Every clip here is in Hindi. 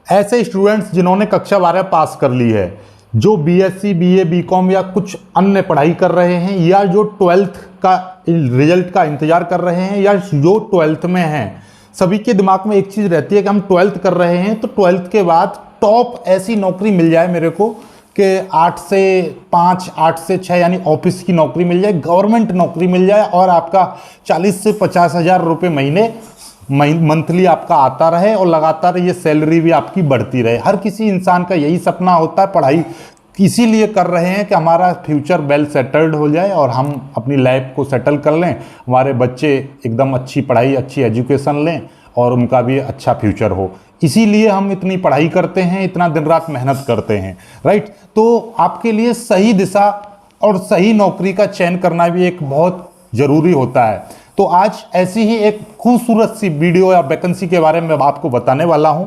ऐसे स्टूडेंट्स जिन्होंने कक्षा 12 पास कर ली है, जो बीएससी, बीए, बीकॉम या कुछ अन्य पढ़ाई कर रहे हैं, या जो 12th का रिजल्ट का इंतजार कर रहे हैं, या जो 12th में हैं, सभी के दिमाग में एक चीज़ रहती है कि हम 12th कर रहे हैं तो 12th के बाद टॉप ऐसी नौकरी मिल जाए मेरे को कि 8 से 5, 8 से 6 यानी ऑफिस की नौकरी मिल जाए, गवर्नमेंट नौकरी मिल जाए और आपका 40 से 50 हज़ार रुपये महीने मंथली आपका आता रहे और लगातार ये सैलरी भी आपकी बढ़ती रहे। हर किसी इंसान का यही सपना होता है। पढ़ाई इसीलिए कर रहे हैं कि हमारा फ्यूचर वेल सेटल्ड हो जाए और हम अपनी लाइफ को सेटल कर लें, हमारे बच्चे एकदम अच्छी पढ़ाई, अच्छी एजुकेशन लें और उनका भी अच्छा फ्यूचर हो। इसीलिए हम इतनी पढ़ाई करते हैं, इतना दिन रात मेहनत करते हैं, राइट। तो आपके लिए सही दिशा और सही नौकरी का चयन करना भी एक बहुत ज़रूरी होता है। तो आज ऐसी ही एक खूबसूरत सी वीडियो या वैकेंसी के बारे में आपको बताने वाला हूं।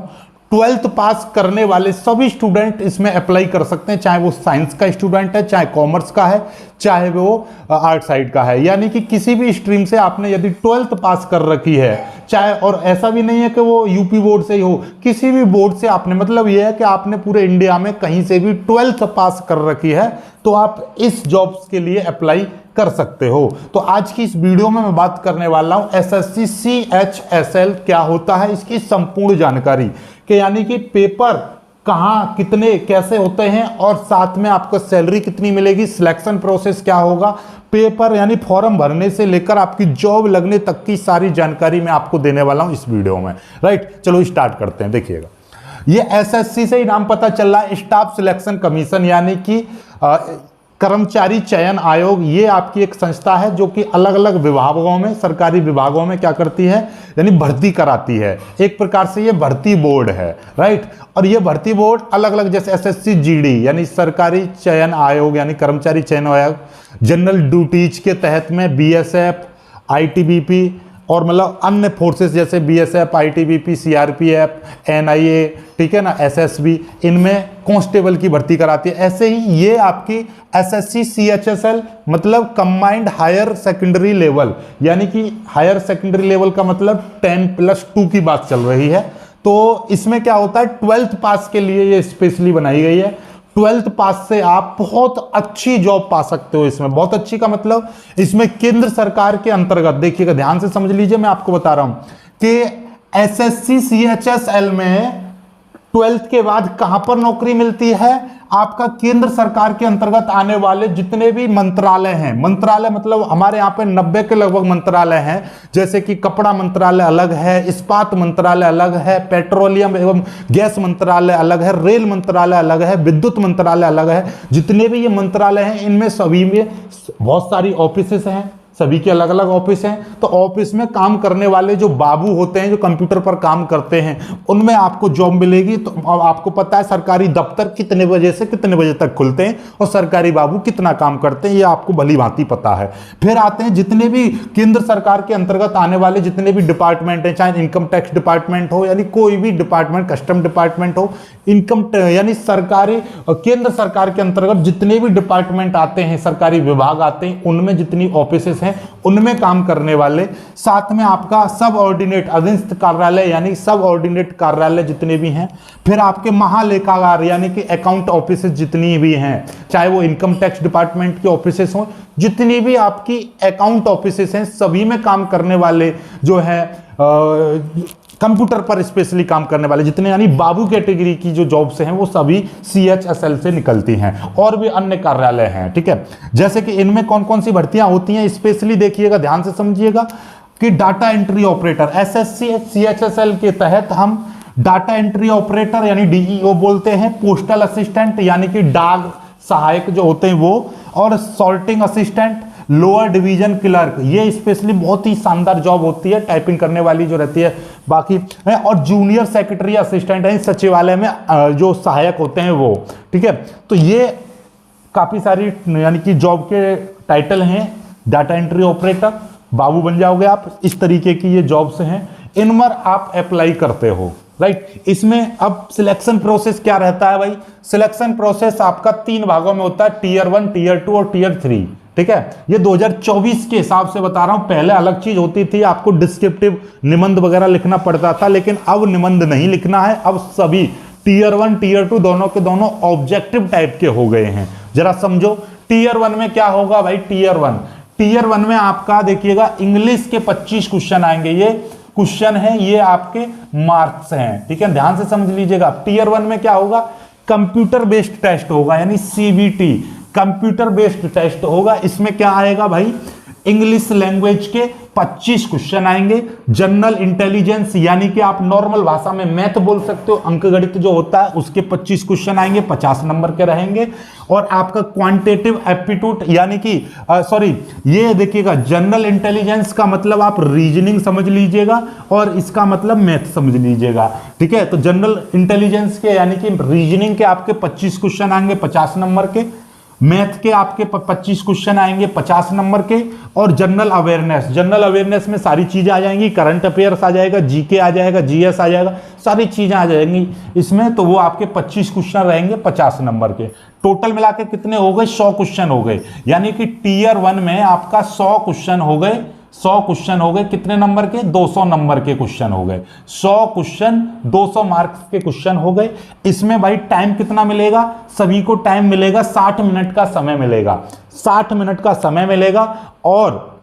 12th पास करने वाले सभी स्टूडेंट इसमें अप्लाई कर सकते हैं, चाहे वो साइंस का स्टूडेंट है, चाहे कॉमर्स का है, चाहे वो आर्ट साइड का है। यानी कि किसी भी स्ट्रीम से आपने यदि 12th पास कर रखी है, चाहे, और ऐसा भी नहीं है कि वो यूपी बोर्ड से ही हो, किसी भी बोर्ड से आपने, मतलब ये है कि आपने पूरे इंडिया में कहीं से भी 12th पास कर रखी है तो आप इस जॉब्स के लिए अप्लाई कर सकते हो। तो आज की इस वीडियो में मैं बात करने वाला हूं एसएससी CHSL क्या होता है, इसकी संपूर्ण जानकारी कि यानी कि पेपर कहाँ, कितने, कैसे होते हैं और साथ में आपको सैलरी कितनी मिलेगी, सिलेक्शन प्रोसेस क्या होगा, पेपर यानी फॉर्म भरने से लेकर आपकी जॉब लगने तक की सारी जानकारी मैं आपको देने वाला हूं इस वीडियो में, राइट। चलो स्टार्ट करते हैं। देखिएगा, ये एसएससी से ही नाम पता चल रहा है, स्टाफ सिलेक्शन कमीशन यानी कि कर्मचारी चयन आयोग। ये आपकी एक संस्था है जो कि अलग अलग विभागों में, सरकारी विभागों में क्या करती है, यानी भर्ती कराती है। एक प्रकार से ये भर्ती बोर्ड है, राइट। और ये भर्ती बोर्ड अलग अलग, जैसे एसएससी GD यानी सरकारी चयन आयोग यानी कर्मचारी चयन आयोग, जनरल ड्यूटीज के तहत में BSF, ITBP और मतलब अन्य फोर्सेस जैसे BSF, ITBP, CRPF, NIA, ठीक है ना, SSB, इनमें कांस्टेबल की भर्ती कराती है। ऐसे ही ये आपकी एसएससी CHSL मतलब कंबाइंड हायर सेकेंडरी लेवल, यानी कि हायर सेकेंडरी लेवल का मतलब 10+2 की बात चल रही है। तो इसमें क्या होता है, 12th पास के लिए ये स्पेशली बनाई गई है। 12th पास से आप बहुत अच्छी जॉब पा सकते हो। इसमें बहुत अच्छी का मतलब, इसमें केंद्र सरकार के अंतर्गत, देखिएगा ध्यान से समझ लीजिए, मैं आपको बता रहा हूं कि एसएससी CHSL में 12th के बाद कहां पर नौकरी मिलती है, आपका केंद्र सरकार के अंतर्गत आने वाले जितने भी मंत्रालय हैं, मंत्रालय मतलब हमारे यहाँ पे 90 के लगभग मंत्रालय हैं, जैसे कि कपड़ा मंत्रालय अलग है, इस्पात मंत्रालय अलग है, पेट्रोलियम एवं गैस मंत्रालय अलग है, रेल मंत्रालय अलग है, विद्युत मंत्रालय अलग है। जितने भी ये मंत्रालय हैं इनमें सभी में बहुत सारी ऑफिसेस हैं, सभी के अलग अलग ऑफिस हैं। तो ऑफिस में काम करने वाले जो बाबू होते हैं, जो कंप्यूटर पर काम करते हैं, उनमें आपको जॉब मिलेगी। तो आपको पता है सरकारी दफ्तर कितने बजे से कितने बजे तक खुलते हैं और सरकारी बाबू कितना काम करते हैं, ये आपको भली भांति पता है। फिर आते हैं जितने भी केंद्र सरकार के अंतर्गत आने वाले जितने भी डिपार्टमेंट हैं, चाहे इनकम टैक्स डिपार्टमेंट हो, यानी कोई भी डिपार्टमेंट, कस्टम डिपार्टमेंट हो, इनकम यानी सरकारी केंद्र सरकार के अंतर्गत जितने भी डिपार्टमेंट आते हैं, सरकारी विभाग आते हैं, उनमें जितनी ऑफिसेस हैं उनमें काम करने वाले, साथ में आपका सब ऑर्डिनेट अधीनस्थ कार्यालय यानी सब ऑर्डिनेट कार्यालय जितने भी हैं, फिर आपके महालेखागार यानी कि अकाउंट ऑफिसेस जितनी भी हैं, चाहे वो इनकम टैक्स डिपार्टमेंट की ऑफिसेस हों, जितनी भी आपकी अकाउंट ऑफिसेस हैं, सभी में काम करने वाले जो है कंप्यूटर पर स्पेशली काम करने वाले जितने यानी बाबू कैटेगरी की जो जॉब्स हैं वो सभी CHSL से निकलती हैं। और भी अन्य कार्यालय हैं, ठीक है। जैसे कि इनमें कौन कौन सी भर्तियां होती हैं स्पेशली देखिएगा, ध्यान से समझिएगा कि data entry operator, SSC CHSL के तहत हम डाटा एंट्री ऑपरेटर यानी DEO बोलते हैं, पोस्टल असिस्टेंट यानी कि डाक सहायक जो होते हैं वो, और sorting assistant, lower division clerk, ये स्पेशली बहुत ही शानदार जॉब होती है, टाइपिंग करने वाली जो रहती है बाकी है, और जूनियर सेक्रेटरी असिस्टेंट है सचिवालय में जो सहायक होते हैं वो, ठीक है। तो ये काफी सारी यानी कि जॉब के टाइटल हैं। डाटा एंट्री ऑपरेटर बाबू बन जाओगे आप, इस तरीके की ये जॉब्स हैं, इन पर आप अप्लाई करते हो, राइट। इसमें अब सिलेक्शन प्रोसेस क्या रहता है भाई, सिलेक्शन प्रोसेस आपका 3 भागों में होता है, Tier 1, Tier 2 और Tier 3, ठीक है। ये 2024 के हिसाब से बता रहा हूं, पहले अलग चीज होती थी, आपको डिस्क्रिप्टिव निबंध वगैरह लिखना पड़ता था, लेकिन अब निबंध नहीं लिखना है, अब सभी टीयर 1 टीयर 2 दोनों के दोनों ऑब्जेक्टिव टाइप के हो गए हैं। जरा समझो टीयर 1 में क्या होगा भाई। टीयर 1 में आपका देखिएगा इंग्लिश के 25 क्वेश्चन आएंगे। ये क्वेश्चन है, ये आपके मार्क्स हैं, ठीक है, ध्यान से समझ लीजिएगा। टीयर 1 में क्या होगा, कंप्यूटर बेस्ड टेस्ट होगा, यानी सीबीटी कंप्यूटर बेस्ड टेस्ट होगा। इसमें क्या आएगा भाई, इंग्लिश लैंग्वेज के 25 क्वेश्चन आएंगे। जनरल इंटेलिजेंस यानी कि आप नॉर्मल भाषा में मैथ बोल सकते हो, अंकगणित जो होता है उसके 25 क्वेश्चन आएंगे, 50 नंबर के रहेंगे। और आपका क्वांटिटेटिव एप्टीट्यूड यानी कि ये देखिएगा, जनरल इंटेलिजेंस का मतलब आप रीजनिंग समझ लीजिएगा और इसका मतलब मैथ समझ लीजिएगा, ठीक है। तो जनरल इंटेलिजेंस के यानी कि रीजनिंग के आपके 25 क्वेश्चन आएंगे 50 नंबर के, मैथ के आपके 25 क्वेश्चन आएंगे 50 नंबर के। और जनरल अवेयरनेस में सारी चीजें आ जाएंगी, करंट अफेयर्स आ जाएगा, जीके आ जाएगा, जीएस आ जाएगा, सारी चीजें आ जाएंगी इसमें। तो वो आपके 25 क्वेश्चन रहेंगे 50 नंबर के। टोटल मिला के कितने हो गए, 100 क्वेश्चन हो गए। यानी कि टीयर 1 में आपका 100 क्वेश्चन हो गए। 100 क्वेश्चन हो गए कितने नंबर के, 200 नंबर के क्वेश्चन हो गए। 100 क्वेश्चन 200 मार्क्स के क्वेश्चन हो गए। इसमें भाई टाइम कितना मिलेगा, सभी को टाइम मिलेगा 60 मिनट का समय मिलेगा, 60 मिनट का समय मिलेगा। और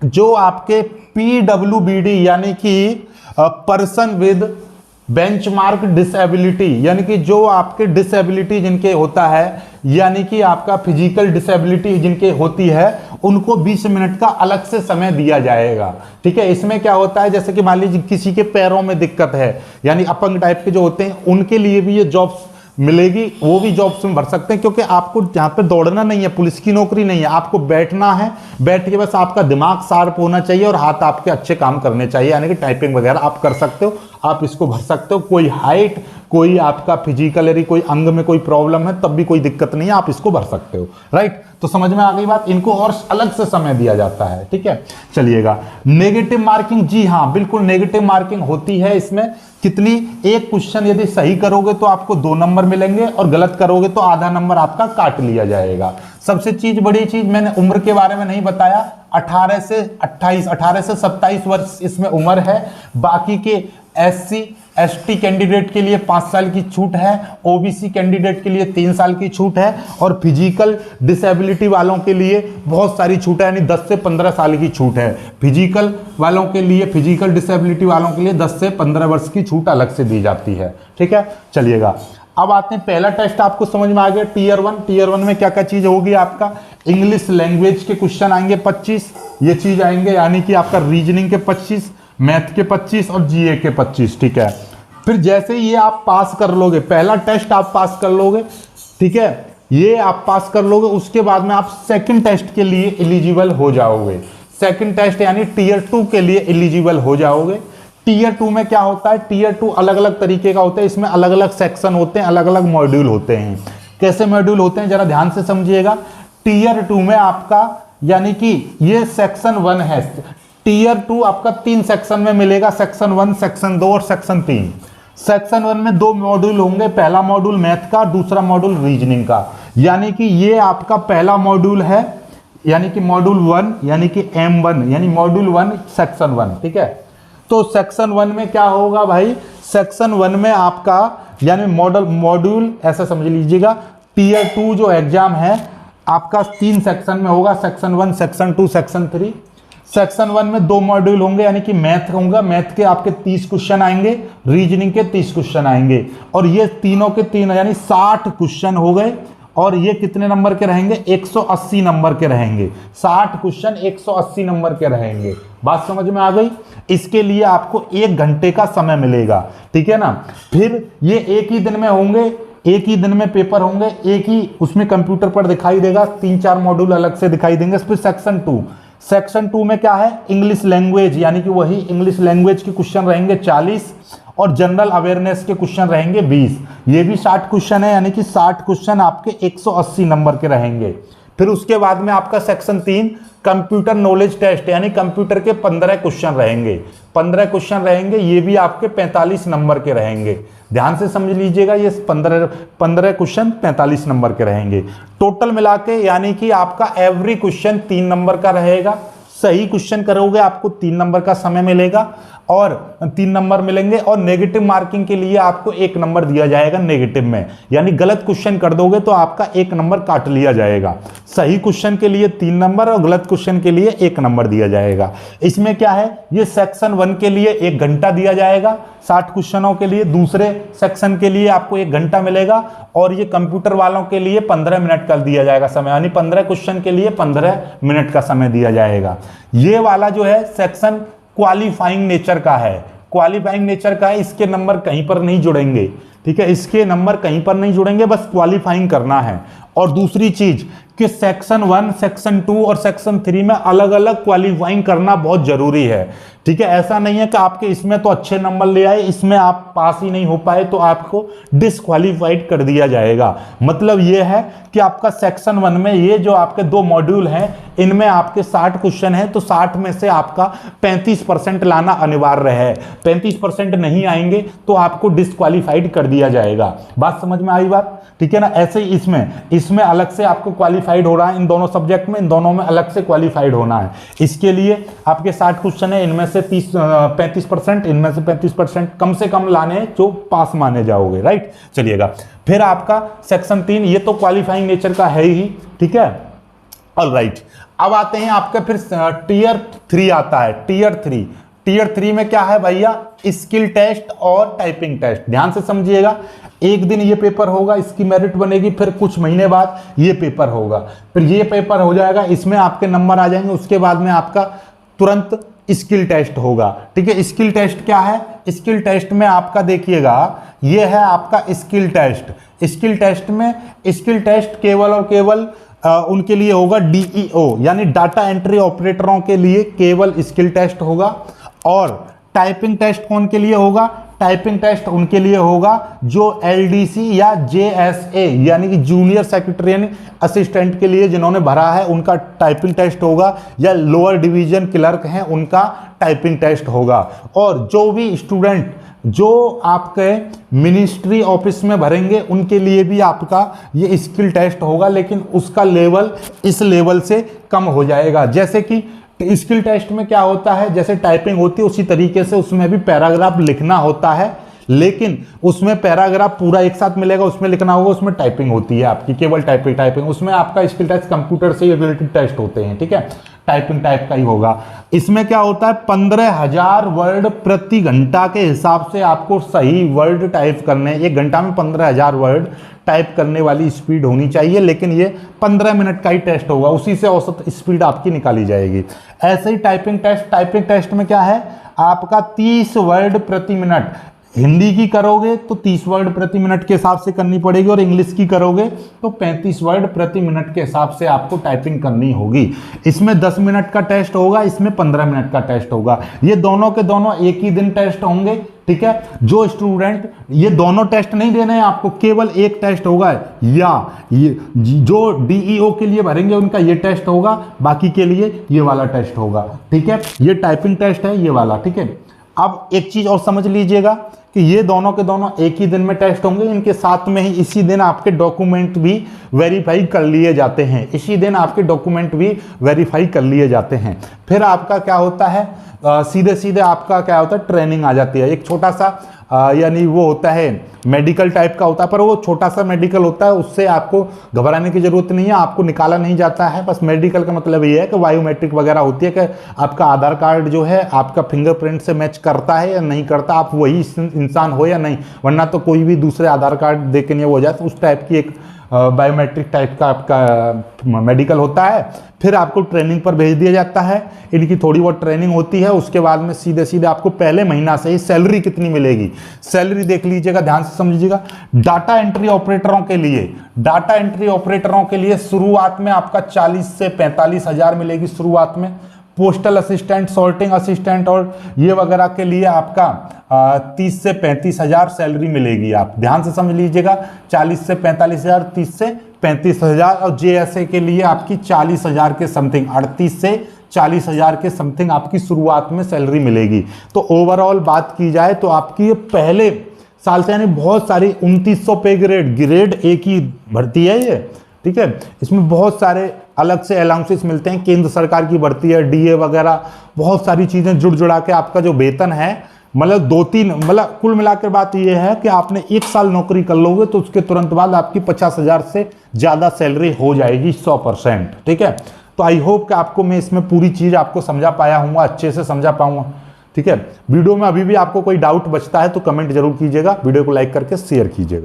जो आपके पीडब्ल्यूबीडी यानी कि पर्सन विद बेंचमार्क डिसेबिलिटी, यानी कि जो आपके डिसेबिलिटी जिनके होता है, यानी कि आपका फिजिकल डिसेबिलिटी जिनके होती है, उनको 20 मिनट का अलग से समय दिया जाएगा, ठीक है। इसमें क्या होता है, जैसे कि मान लीजिए किसी के पैरों में दिक्कत है, यानी अपंग टाइप के जो होते हैं, उनके लिए भी ये जॉब्स मिलेगी, वो भी जॉब्स में भर सकते हैं। क्योंकि आपको यहाँ पे दौड़ना नहीं है, पुलिस की नौकरी नहीं है, आपको बैठना है, बैठ के बस आपका दिमाग शार्प होना चाहिए और हाथ आपके अच्छे काम करने चाहिए, यानी कि टाइपिंग वगैरह आप कर सकते हो, आप इसको भर सकते हो। कोई हाइट, कोई आपका फिजिकली कोई अंग में कोई प्रॉब्लम है तब भी कोई दिक्कत नहीं है, आप इसको भर सकते हो, राइट। तो समझ में आ गई बात, इनको और अलग से समय दिया जाता है, ठीक है। चलिएगा, नेगेटिव मार्किंग, जी हाँ बिल्कुल नेगेटिव मार्किंग होती है। इसमें कितनी, एक क्वेश्चन यदि सही करोगे तो आपको 2 नंबर मिलेंगे और गलत करोगे तो आधा नंबर आपका काट लिया जाएगा। सबसे बड़ी चीज मैंने उम्र के बारे में नहीं बताया, 18 से 27 वर्ष इसमें उम्र है। बाकी के SC ST कैंडिडेट के लिए 5 साल की छूट है, OBC कैंडिडेट के लिए 3 साल की छूट है, और फिजिकल डिसेबिलिटी वालों के लिए बहुत सारी छूट है, यानी 10 से 15 साल की छूट है। फिजिकल वालों के लिए, फिजिकल डिसेबिलिटी वालों के लिए 10 से 15 वर्ष की छूट अलग से दी जाती है, ठीक है। चलिएगा, अब आते हैं, पहला टेस्ट आपको समझ में आ गया टीयर 1 में क्या क्या चीज होगी। आपका इंग्लिश लैंग्वेज के क्वेश्चन आएंगे 25, ये चीज आएंगे, यानी कि आपका रीजनिंग के 25, मैथ के 25 और जीए के 25, ठीक है। फिर जैसे ये आप पास कर लोगे, पहला टेस्ट आप पास कर लोगे, ठीक है, ये आप पास कर लोगे, उसके बाद में आप सेकंड टेस्ट के लिए एलिजिबल हो जाओगे। सेकंड टेस्ट यानी टीयर 2 के लिए एलिजिबल हो जाओगे। टीयर 2 में क्या होता है, टीयर 2 अलग अलग तरीके का होता है, इसमें अलग अलग सेक्शन होते हैं, अलग अलग मॉड्यूल होते हैं। कैसे मॉड्यूल होते हैं जरा ध्यान से समझिएगा। टीयर 2 में आपका, यानी कि ये सेक्शन 1 है, टीयर 2 आपका 3 सेक्शन में मिलेगा, सेक्शन 1, सेक्शन 2 और सेक्शन 3। सेक्शन 1 में 2 मॉड्यूल होंगे, पहला मॉड्यूल मैथ का, दूसरा मॉड्यूल रीजनिंग का। यानी कि ये आपका पहला मॉड्यूल है, यानी कि मॉड्यूल 1, यानी कि M1, यानी मॉड्यूल 1 सेक्शन 1, ठीक है। तो सेक्शन 1 में क्या होगा भाई, सेक्शन 1 में आपका यानी मॉड्यूल ऐसा समझ लीजिएगा, टीयर 2 जो एग्जाम है आपका 3 सेक्शन में होगा, सेक्शन 1, सेक्शन 2, सेक्शन 3। सेक्शन 1 में 2 मॉड्यूल होंगे, यानी कि मैथ होगा, मैथ के आपके 30 क्वेश्चन आएंगे, रीजनिंग के 30 क्वेश्चन आएंगे, और ये तीनों के तीन यानी 60 क्वेश्चन हो गए। और ये कितने नंबर के रहेंगे, 180 नंबर के रहेंगे। 60 क्वेश्चन 180 नंबर के रहेंगे। बात समझ में आ गई। इसके लिए आपको 1 घंटे का समय मिलेगा, ठीक है ना। फिर ये एक ही दिन में होंगे, एक ही दिन में पेपर होंगे, एक ही उसमें कंप्यूटर पर दिखाई देगा, 3-4 मॉड्यूल अलग से दिखाई देंगे। फिर सेक्शन 2 में क्या है, इंग्लिश लैंग्वेज, यानी कि वही इंग्लिश लैंग्वेज के क्वेश्चन रहेंगे 40, और जनरल अवेयरनेस के क्वेश्चन रहेंगे 20। ये भी 60 क्वेश्चन है, यानी कि 60 क्वेश्चन आपके 180 नंबर के रहेंगे। फिर उसके बाद में आपका सेक्शन 3 कंप्यूटर नॉलेज टेस्ट, यानी कंप्यूटर के 15 क्वेश्चन रहेंगे, 15 क्वेश्चन रहेंगे, ये भी आपके 45 नंबर के रहेंगे। ध्यान से समझ लीजिएगा, ये 15 क्वेश्चन 45 नंबर के रहेंगे। टोटल मिला के यानी कि आपका एवरी क्वेश्चन 3 नंबर का रहेगा, सही क्वेश्चन करोगे आपको 3 नंबर का समय मिलेगा और 3 नंबर मिलेंगे, और नेगेटिव मार्किंग के लिए आपको 1 नंबर दिया जाएगा नेगेटिव में, यानी गलत क्वेश्चन कर दोगे तो आपका 1 नंबर काट लिया जाएगा। सही क्वेश्चन के लिए 3 नंबर और गलत क्वेश्चन के लिए 1 नंबर दिया जाएगा। इसमें क्या है, ये सेक्शन 1 के लिए 1 घंटा दिया जाएगा 60 क्वेश्चनों के लिए, दूसरे सेक्शन के लिए आपको 1 घंटा मिलेगा, और ये कंप्यूटर वालों के लिए 15 मिनट का दिया जाएगा समय, यानी 15 क्वेश्चन के लिए 15 मिनट का समय दिया जाएगा। ये वाला जो है सेक्शन क्वालिफाइंग नेचर का है, क्वालिफाइंग नेचर का है, इसके नंबर कहीं पर नहीं जुड़ेंगे, ठीक है, इसके नंबर कहीं पर नहीं जुड़ेंगे, बस क्वालिफाइंग करना है। और दूसरी चीज कि सेक्शन 1, सेक्शन 2 और सेक्शन 3 में अलग अलग क्वालिफाइंग करना बहुत जरूरी है, ठीक है। ऐसा नहीं है कि आपके इसमें तो अच्छे नंबर ले आए, इसमें आप पास ही नहीं हो पाए तो आपको डिस्क्वालीफाइड कर दिया जाएगा। मतलब यह है कि आपका सेक्शन 1 में ये जो आपके 2 मॉड्यूल हैं, इनमें आपके 60 क्वेश्चन हैं, तो 60 में से आपका 35% लाना अनिवार्य है। 35% नहीं आएंगे तो आपको डिस्क्वालीफाइड कर दिया जाएगा। बात समझ में आई बात, ठीक है ना। ऐसे ही इसमें अलग से आपको क्वालिफाइड हो रहा है, इन दोनों सब्जेक्ट में, इन दोनों में अलग से क्वालिफाइड होना है। इसके लिए आपके 60 क्वेश्चन है, इनमें से 35%, इनमें से 35% कम से कम लाने जो पास माने जाओगे, राइट। चलिएगा, फिर आपका सेक्शन 3, ये तो क्वालिफाइंग नेचर का है ही, ठीक है, ऑलराइट। अब आते हैं आपका फिर टीयर 3 आता है, टीयर 3 में क्या है भैया, स्किल टेस्ट और टाइपिंग टेस्ट। ध्यान से समझिएगा, एक दिन ये पेपर होगा, इसकी मेरिट बनेगी, फिर कुछ महीने बाद ये पेपर होगा, फिर ये पेपर हो जाएगा, इसमें आपके नंबर आ जाएंगे, उसके बाद में आपका तुरंत स्किल टेस्ट होगा, ठीक है। स्किल टेस्ट क्या है, स्किल टेस्ट में आपका देखिएगा, ये है आपका स्किल टेस्ट। स्किल टेस्ट में, स्किल टेस्ट केवल और केवल उनके लिए होगा, DEO यानी डाटा एंट्री ऑपरेटरों के लिए केवल स्किल टेस्ट होगा। और टाइपिंग टेस्ट कौन के लिए होगा, टाइपिंग टेस्ट उनके लिए होगा जो LDC या JSA यानी कि जूनियर सेक्रेटरी असिस्टेंट के लिए जिन्होंने भरा है, उनका टाइपिंग टेस्ट होगा, या लोअर डिवीजन क्लर्क हैं उनका टाइपिंग टेस्ट होगा। और जो भी स्टूडेंट जो आपके मिनिस्ट्री ऑफिस में भरेंगे उनके लिए भी आपका ये स्किल टेस्ट होगा, लेकिन उसका लेवल इस लेवल से कम हो जाएगा। जैसे कि स्किल टेस्ट में क्या होता है, जैसे टाइपिंग होती है उसी तरीके से उसमें भी पैराग्राफ लिखना होता है, लेकिन उसमें पैराग्राफ पूरा एक साथ मिलेगा, उसमें लिखना होगा, उसमें टाइपिंग होती है आपकी, केवल टाइपिंग। उसमें आपका स्किल टेस्ट कंप्यूटर से रिलेटेड टेस्ट होते हैं, ठीक है, टाइपिंग टाइप का ही होगा। इसमें क्या होता है, 15,000 वर्ड प्रति घंटा के हिसाब से आपको सही वर्ड टाइप करने, 1 घंटा में 15,000 वर्ड टाइप करने वाली स्पीड होनी चाहिए, लेकिन ये 15 मिनट का ही टेस्ट होगा, उसी से औसत स्पीड आपकी निकाली जाएगी। ऐसे ही टाइपिंग टेस्ट में क्या है, आपका 30 वर्ड प्रति मिनट, हिंदी की करोगे तो 30 वर्ड प्रति मिनट के हिसाब से करनी पड़ेगी, और इंग्लिश की करोगे तो 35 वर्ड प्रति मिनट के हिसाब से आपको टाइपिंग करनी होगी। इसमें 10 मिनट का टेस्ट होगा, इसमें 15 मिनट का टेस्ट होगा। ये दोनों के दोनों एक ही दिन टेस्ट होंगे, ठीक है। जो स्टूडेंट, ये दोनों टेस्ट नहीं देने हैं आपको, केवल एक टेस्ट होगा, या ये जो DEO के लिए भरेंगे उनका ये टेस्ट होगा, बाकी के लिए ये वाला टेस्ट होगा, ठीक है। ये टाइपिंग टेस्ट है ये वाला, ठीक है। अब एक चीज और समझ लीजिएगा कि ये दोनों के दोनों एक ही दिन में टेस्ट होंगे, इनके साथ में ही इसी दिन आपके डॉक्यूमेंट भी वेरीफाई कर लिए जाते हैं, इसी दिन आपके डॉक्यूमेंट भी वेरीफाई कर लिए जाते हैं। फिर आपका क्या होता है, सीधे सीधे आपका क्या होता है, ट्रेनिंग आ जाती है। एक छोटा सा यानी वो होता है मेडिकल टाइप का होता है, पर वो छोटा सा मेडिकल होता है, उससे आपको घबराने की जरूरत नहीं है, आपको निकाला नहीं जाता है। बस मेडिकल का मतलब ये है कि बायोमेट्रिक वगैरह होती है कि आपका आधार कार्ड जो है आपका फिंगरप्रिंट से मैच करता है या नहीं करता, आप वही इंसान हो या नहीं, वरना तो कोई भी दूसरे आधार कार्ड दे के नहीं हो जाता। उस टाइप की एक बायोमेट्रिक टाइप का आपका मेडिकल होता है। फिर आपको ट्रेनिंग पर भेज दिया जाता है, इनकी थोड़ी बहुत ट्रेनिंग होती है, उसके बाद में सीधे सीधे आपको पहले महीना से ही सैलरी कितनी मिलेगी, सैलरी देख लीजिएगा, ध्यान से समझिएगा। डाटा एंट्री ऑपरेटरों के लिए शुरुआत में आपका 40 से 45 हज़ार मिलेगी शुरुआत में। पोस्टल असिस्टेंट, सॉर्टिंग असिस्टेंट और ये वगैरह के लिए आपका 30 से 35 हज़ार सैलरी मिलेगी। आप ध्यान से समझ लीजिएगा, 40 से 45 हज़ार, 30 से 35 हज़ार। और JSA के लिए आपकी 40 हज़ार के समथिंग, 38 से 40 हज़ार के समथिंग आपकी शुरुआत में सैलरी मिलेगी। तो ओवरऑल बात की जाए तो आपकी ये पहले साल से यानी बहुत सारी 2900 पे ग्रेड एक ही भर्ती है ये, ठीक है। इसमें बहुत सारे अलग से अलाउंसेस मिलते हैं, केंद्र सरकार की भर्ती है, डीए वगैरह, बहुत सारी चीजें जुड़ जुड़ा के आपका जो वेतन है, मतलब 2-3, मतलब कुल मिलाकर बात यह है कि आपने 1 साल नौकरी कर लोगे तो उसके तुरंत बाद आपकी 50,000 से ज्यादा सैलरी हो जाएगी 100%। ठीक है। तो आई होप कि आपको मैं इसमें पूरी चीज आपको समझा पाया हूँ, अच्छे से समझा पाऊंगा। ठीक है। वीडियो में अभी भी आपको कोई डाउट बचता है तो कमेंट जरूर कीजिएगा, वीडियो को लाइक करके शेयर कीजिएगा।